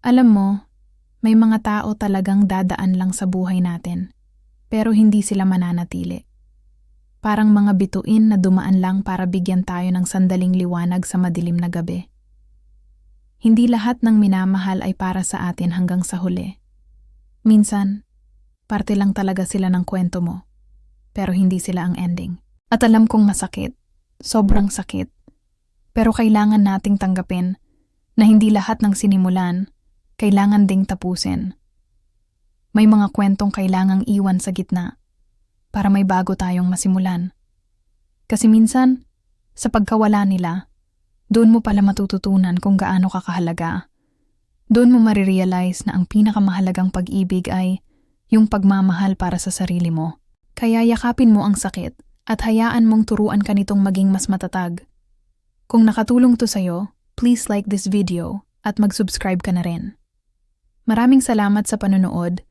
Alam mo, may mga tao talagang dadaan lang sa buhay natin, pero hindi sila mananatili. Parang mga bituin na dumaan lang para bigyan tayo ng sandaling liwanag sa madilim na gabi. Hindi lahat ng minamahal ay para sa atin hanggang sa huli. Minsan, parte lang talaga sila ng kwento mo, pero hindi sila ang ending. At alam kong masakit, sobrang sakit, pero kailangan nating tanggapin na hindi lahat ng sinimulan kailangan ding tapusin. May mga kwentong kailangang iwan sa gitna para may bago tayong masimulan. Kasi minsan, sa pagkawala nila, doon mo pala matututunan kung gaano ka kahalaga. Doon mo marirealize na ang pinakamahalagang pag-ibig ay yung pagmamahal para sa sarili mo. Kaya yakapin mo ang sakit at hayaan mong turuan ka nitong maging mas matatag. Kung nakatulong to sa'yo, please like this video at mag-subscribe ka na rin. Maraming salamat sa panonood